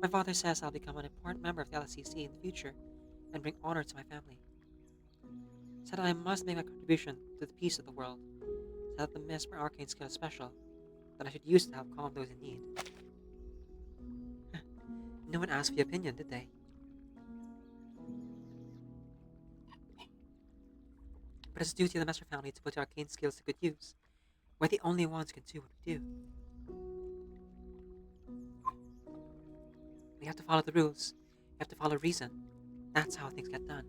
C: My father says I'll become an important member of the LCC in the future and bring honor to my family. Said that I must make my contribution to the peace of the world. Said that the Mesmer arcane skill is special, that I should use it to help calm those in need. No one asked for your opinion, did they? But it's duty of the Mesmer family to put our arcane skills to good use. We're the only ones who can do what we do. We have to follow the rules. We have to follow reason. That's how things get done.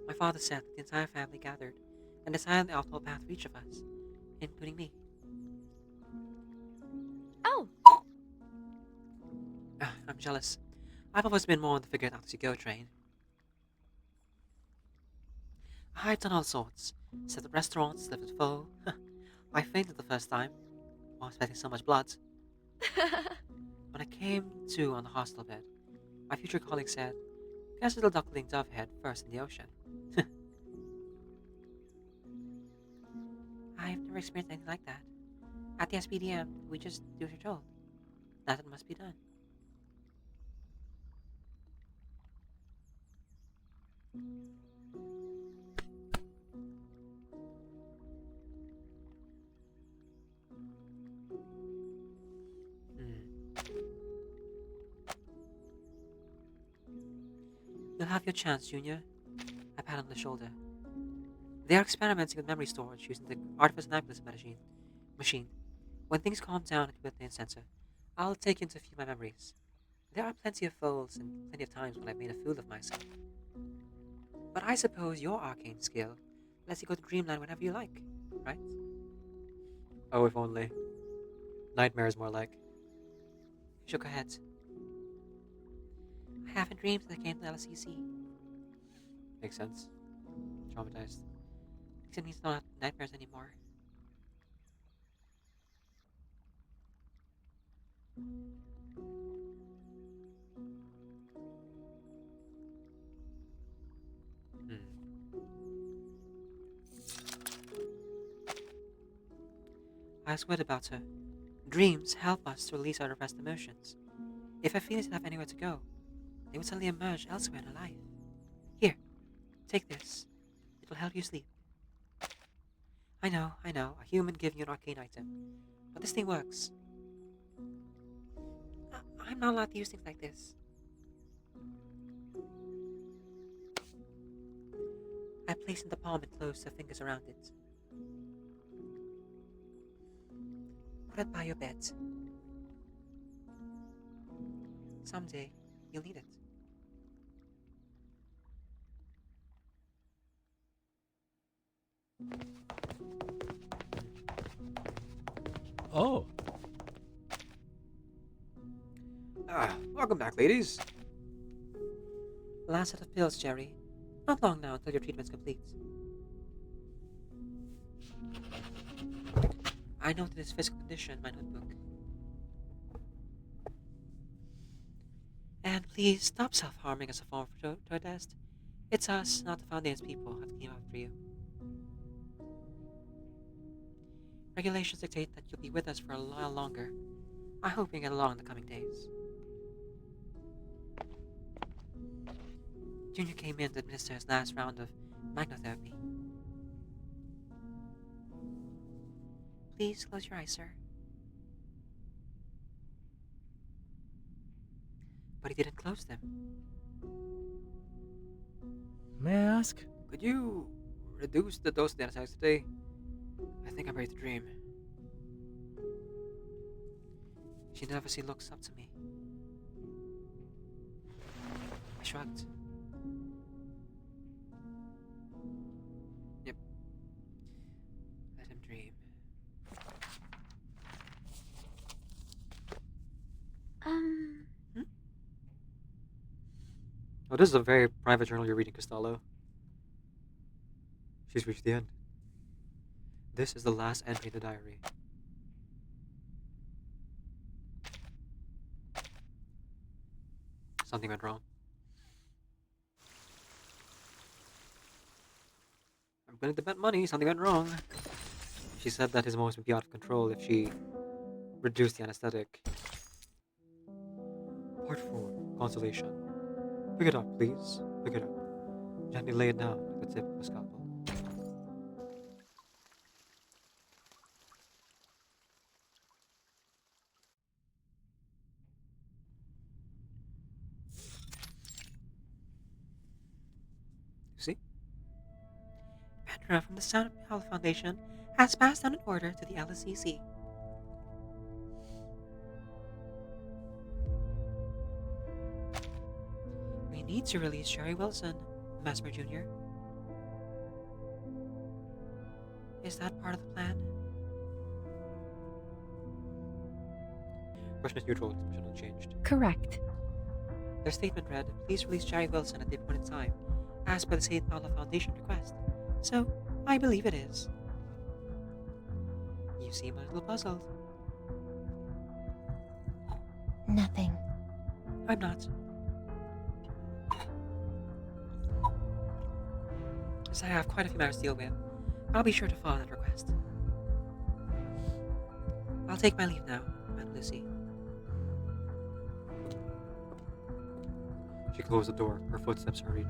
C: My father said that the entire family gathered and decided the optimal path for each of us, including me.
F: Oh!
C: I'm jealous. I've always been more on the figure it out as you go train. I've done all sorts. Set up restaurants, lived at full. I fainted the first time. I was expecting so much blood. When I came to on the hostel bed, my future colleague said, "Guess little duckling dove head first in the ocean." I've never experienced anything like that. At the SPDM, we just do as you're told. That it must be done. You'll have your chance, Junior. I pat on the shoulder. They are experimenting with memory storage using the artificial necklace machine. When things calm down at the sensor, I'll take you into a few of my memories. There are plenty of folds and plenty of times when I've made a fool of myself. But I suppose your arcane skill lets you go to dreamland whenever you like, right?
A: Oh, if only. Nightmares, more like.
C: She shook her head. I haven't dreamed since I came to the LCC.
A: Makes sense. Traumatized.
C: Because it means I don't have nightmares anymore.
A: Hmm.
C: I was worried about her. Dreams help us to release our repressed emotions. If our feelings didn't have anywhere to go, they would suddenly emerge elsewhere in our life. Here, take this. It'll help you sleep. I know, a human giving you an arcane item. But this thing works. I'm not allowed to use things like this. I place in the palm and close her fingers around it. Put it by your bed. Someday, you'll need it.
D: Oh,
A: Welcome back, ladies.
C: Last set of pills, Jerry. Not long now until your treatment's complete. I noted his physical condition in my notebook. And please stop self-harming as a form of protest. It's us, not the Foundation's people, who have to clean up for you. Regulations dictate that you'll be with us for a while longer. I hope we can get along in the coming days. Junior came in to administer his last round of magnotherapy. Please close your eyes, sir. But he didn't close them.
D: may I ask?
A: Could you reduce the dose of the anesthetics today? I think I'm ready to dream.
C: She nervously looks up to me. I shrugged.
A: Yep.
C: Let him dream.
A: Oh, this is a very private journal you're reading, Costello. She's reached the end. This is the last entry in the diary. Something went wrong. I'm willing to bet money something went wrong. She said that his emotions would be out of control if she reduced the anesthetic. Part 4. Consolation. Pick it up, please. Pick it up. Gently lay it down like the tip of a scalpel. You see?
C: Petra from the Sound of Health Foundation has passed down an order to the LSCC. We need to release Sherry Wilson, Mesmer Jr. Is that part of the plan?
A: Question is neutral, expression unchanged.
B: Correct.
C: Their statement read, please release Sherry Wilson at the appointed time, as per the St. Paula Foundation request. So, I believe it is. You seem a little puzzled.
F: Nothing.
C: I'm not. As I have quite a few matters to deal with, I'll be sure to follow that request. I'll take my leave now, Aunt Lucy.
A: She closed the door. Her footsteps hurried.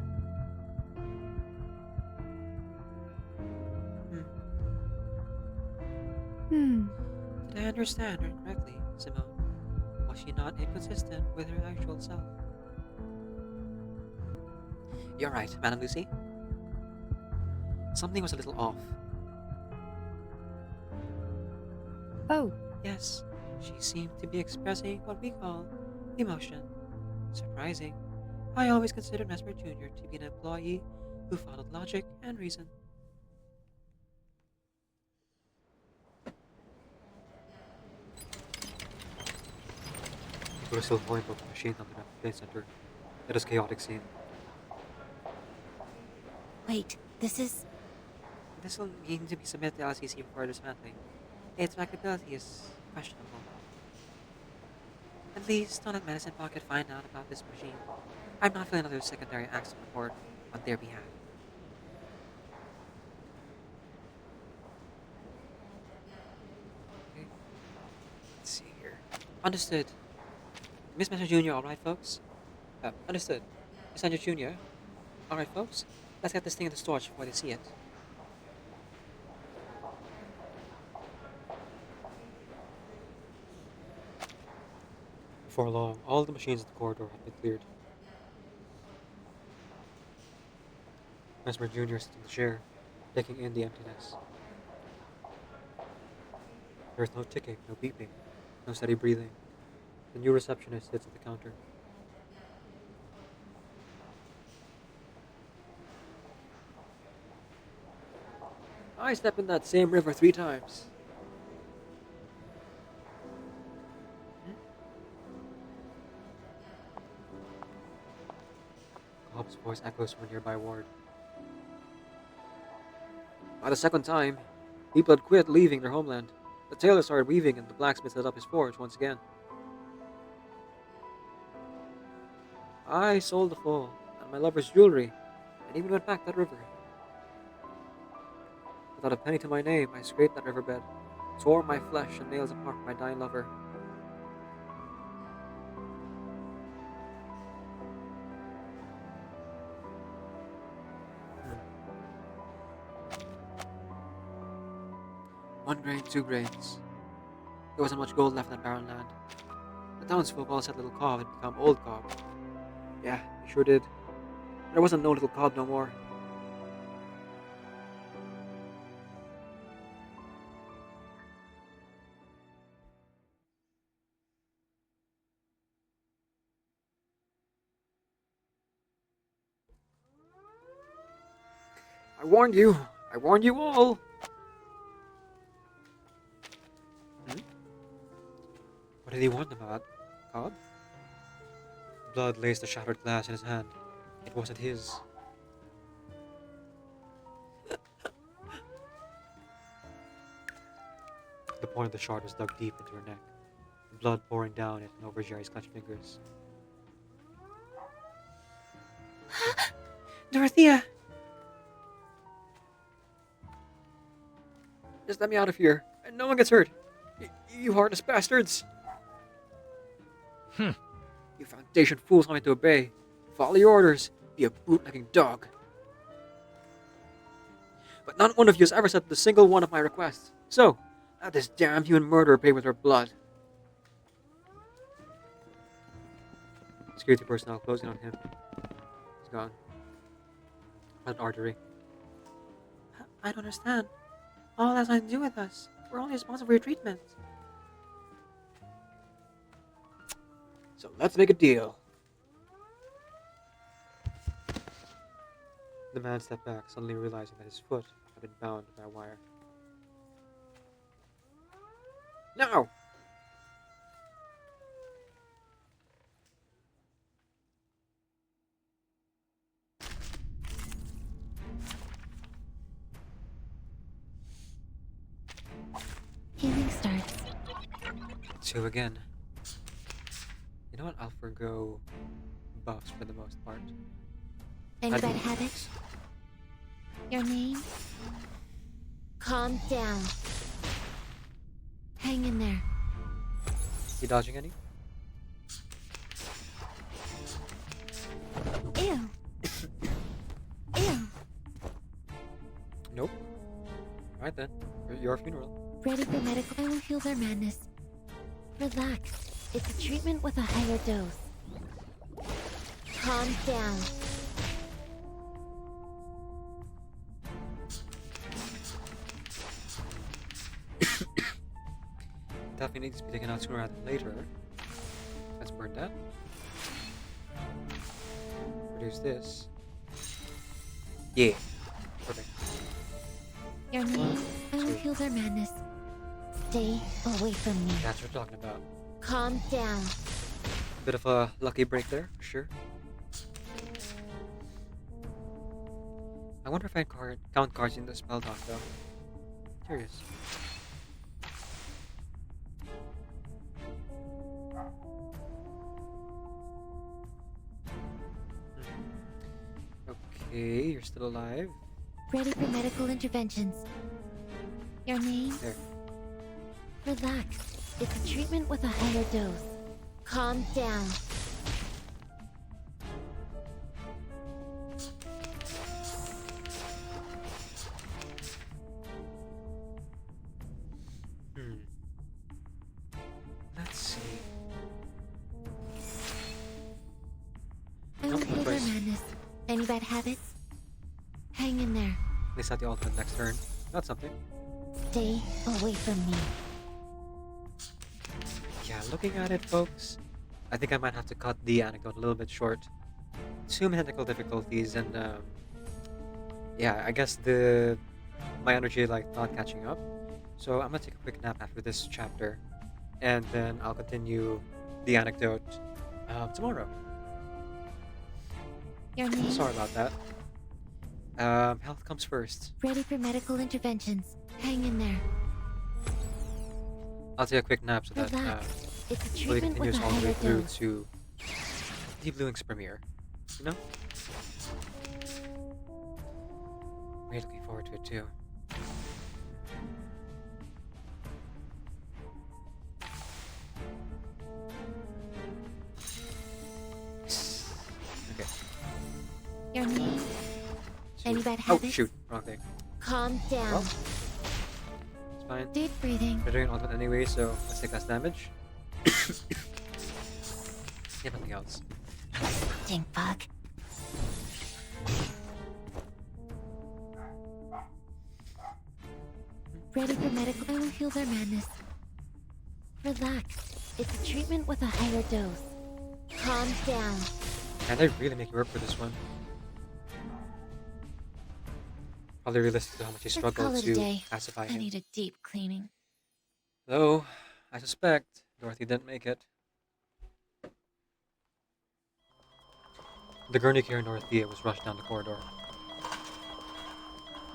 C: Did I understand her correctly, Simone? Was she not inconsistent with her actual self? You're right, Madam Lucy. Something was a little off.
B: Oh,
C: Yes, she seemed to be expressing what we call emotion. Surprising. I always considered Mesmer Jr. to be an employee who followed logic and reason.
A: People are still hauling about the machine on the plane center. It is a chaotic scene.
F: Wait, this is...
C: This will need to be submitted to LCC for further dismantling. Its trackability is questionable. At least don't let Medicine Pocket find out about this machine. I'm not filling another secondary accident report on their behalf. Okay. Let's see here. Understood. Miss Messer Jr., alright, folks? Understood. Miss Messer Jr., alright, folks? Let's get this thing in the storage before they see it.
A: Before long, all the machines in the corridor had been cleared. Mesmer Jr. sits in the chair, taking in the emptiness. There is no ticking, no beeping, no steady breathing. The new receptionist sits at the counter.
C: I stepped in that same river 3 times.
A: Cobb's voice echoes from a nearby ward.
C: By the second time, people had quit leaving their homeland. The tailor started weaving and the blacksmith set up his forge once again. I sold the foal and my lover's jewelry and even went back that river. Without a penny to my name, I scraped that riverbed, tore my flesh and nails apart from my dying lover. One grain, 2 grains. There wasn't much gold left in that barren land. The townsfolk all said little Cobb had become old Cobb. Yeah, he sure did. There wasn't no little Cobb no more. I warned you! I warned you all!
A: What did he warn them about? Cobb? Blood laced the shattered glass in his hand. It wasn't his. The point of the shard was dug deep into her neck, the blood pouring down it and over Jerry's clenched fingers.
C: Dorothea! Just let me out of here, and no one gets hurt. You heartless bastards!
D: Hmm.
C: You Foundation fools want me to obey. Follow your orders. Be a bootlegging dog. But not one of you has ever accepted a single one of my requests. So, let this damn human murderer pay with her blood.
A: Security personnel closing on him. He's gone. An artery.
C: I don't understand. All that has nothing to do with us. We're only responsible for your treatment. So let's make a deal.
A: The man stepped back, suddenly realizing that his foot had been bound by a wire.
C: Now!
F: Healing starts.
A: 2 again. You know what? I'll forgo buffs for the most part.
F: Any
A: I'd-
F: bad habits? Your name? Calm down. Hang in there.
A: You dodging any?
F: Ew. Ew.
A: Nope. Alright then. Your funeral.
F: Ready for medical? I will heal their madness. Relax. It's a treatment with a higher dose. Calm down.
A: Definitely needs to be taken out sooner rather than later. Let's burn that. Produce this. Yeah. Perfect.
F: Your name? I will heal their madness. Stay away from me.
A: That's what we're talking about.
F: Calm down.
A: Bit of a lucky break there, for sure. I wonder if I count cards in the spell dock though. Curious. Okay, you're still alive.
F: Ready for medical interventions. Your name?
A: There.
F: Relax. It's a treatment with a higher dose. Calm down.
A: Let's see.
F: I will
A: Nope,
F: heal their
A: twice.
F: madness. Any bad habits? Hang in there.
A: At least at the ultimate next turn. That's something.
F: Stay away from me.
A: Yeah, looking at it, folks, I think I might have to cut the anecdote a little bit short. Too many technical difficulties, and yeah, I guess my energy like not catching up. So I'm gonna take a quick nap after this chapter, and then I'll continue the anecdote tomorrow.
F: Your name?
A: Sorry about that. Health comes first.
F: Ready for medical interventions. Hang in there.
A: I'll take a quick nap so that
F: Relax. It's a
A: really
F: treatment with
A: continues
F: a
A: all the way
F: higher
A: through
F: dose.
A: to Deep Blue Link's premiere. You know? Really looking forward to it too. Okay.
F: Your name? Any bad
A: Oh
F: habits?
A: shoot, wrong thing.
F: Calm down.
A: Well, it's fine.
F: Deep breathing.
A: We're doing ultimate anyway, so let's take less damage. If nothing else.
F: Stink bug. Ready for medical? I will heal their madness. Relax. It's a treatment with a higher dose. Calm down.
A: And they really make you work for this one. Probably realistic to how much he
F: Let's
A: struggled
F: call it a
A: to
F: day.
A: pacify
F: I
A: him.
F: need a deep cleaning.
A: Though, I suspect Dorothy didn't make it. The gurney carrying Dorothea was rushed down the corridor.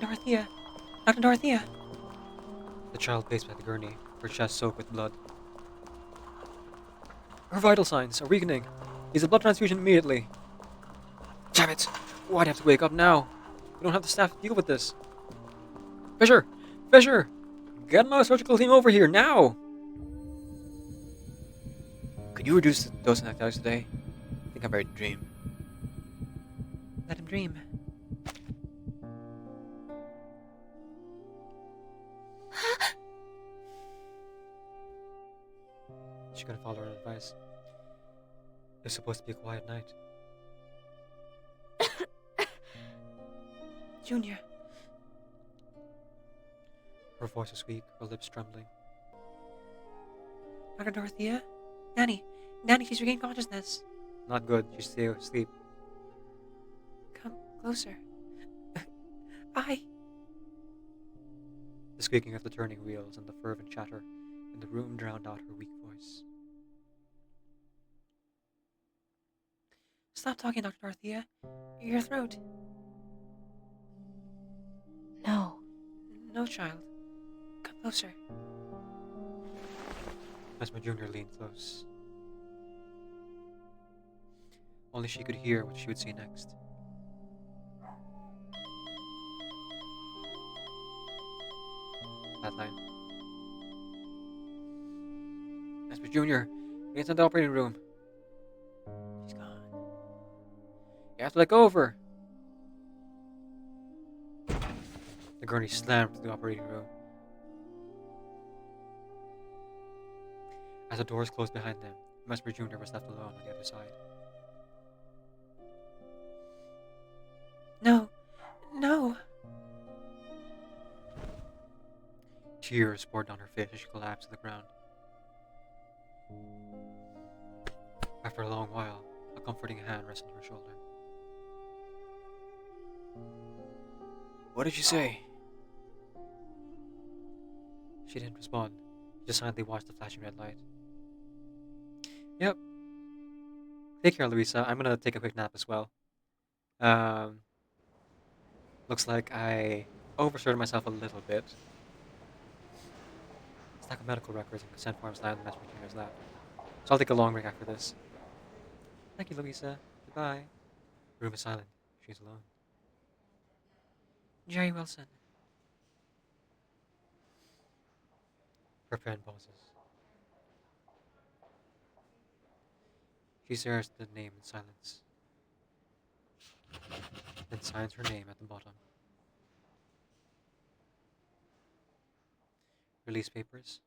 C: Dorothea! Dr. Dorothea!
A: The child placed by the gurney her chest soaked with blood. Her vital signs are weakening. Needs a blood transfusion immediately. Damn it! Why'd I have to wake up now? We don't have the staff to deal with this. Fisher! Fisher! Get my surgical team over here, now! Could you reduce the dose of narcotics today? I think I'm ready to dream.
C: Let him dream.
A: She couldn't follow her advice. It's supposed to be a quiet night.
C: Junior.
A: Her voice was weak, her lips trembling.
C: Dr. Dorothea? Nanny. Nanny, she's regained consciousness.
A: Not good, she's still asleep.
C: Come closer. I...
A: The squeaking of the turning wheels and the fervent chatter in the room drowned out her weak voice.
C: Stop talking, Dr. Dorothea. Your throat.
B: No.
C: No, child. Come closer.
A: Mesmer Jr. leaned close. Only she could hear what she would see next. That line. Mesmer Jr., get into the operating room. She's gone. You have to let go of her. The gurney slammed to the operating room. As the doors closed behind them, Mesmer Jr. was left alone on the other side.
C: No. No.
A: Tears poured down her face as she collapsed to the ground. After a long while, a comforting hand rested on her shoulder. What did you say? She didn't respond. She just silently watched the flashing red light. Yep. Take care, Louisa. I'm gonna take a quick nap as well. Looks like I overserved myself a little bit. Stack of medical records and consent forms lie on the Mesmer Jr.'s lap. So I'll take a long break after this. Thank you, Louisa. Goodbye. The room is silent. She's alone.
C: Jerry Wilson.
A: Her friend pauses. She stares at the name in silence, then signs her name at the bottom. Release papers.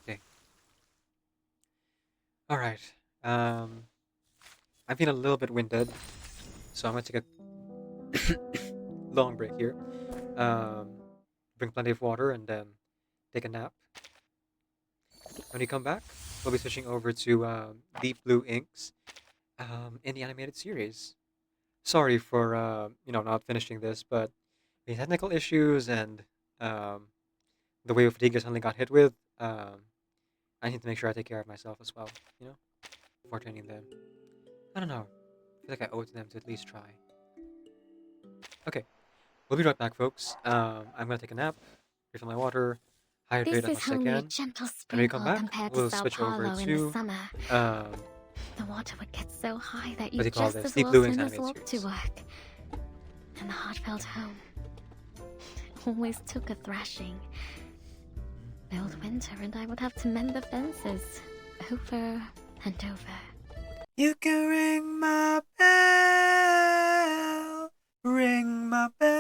A: Okay. Alright. I'm feeling a little bit winded, so I'm gonna take a long break here. Drink plenty of water and then take a nap. When we come back, we'll be switching over to Deep Blue Inks in the animated series. Sorry for not finishing this, but the technical issues and the wave of fatigue I suddenly got hit with, I need to make sure I take care of myself as well, before training them. I don't know. I feel like I owe it to them to at least try. Okay. We'll be right back, folks. I'm gonna take a nap, refill my water, hydrate
F: This
A: as
F: is
A: much as I
F: only a
A: can.
F: gentle
A: When we
F: sprinkle
A: come back,
F: compared
A: we'll
F: to Sao
A: switch over
F: Paulo in
A: to
F: the summer.
A: um,
F: The water would get so high that
A: what do
F: you
A: you call
F: just
A: this?
F: as
A: Deep
F: well
A: Blue Inks
F: turn us
A: animated
F: walk to
A: series.
F: work. And the heartfelt home always took a thrashing. Old Winter and I would have to mend the fences over and over.
C: You can ring my bell. Ring my bell.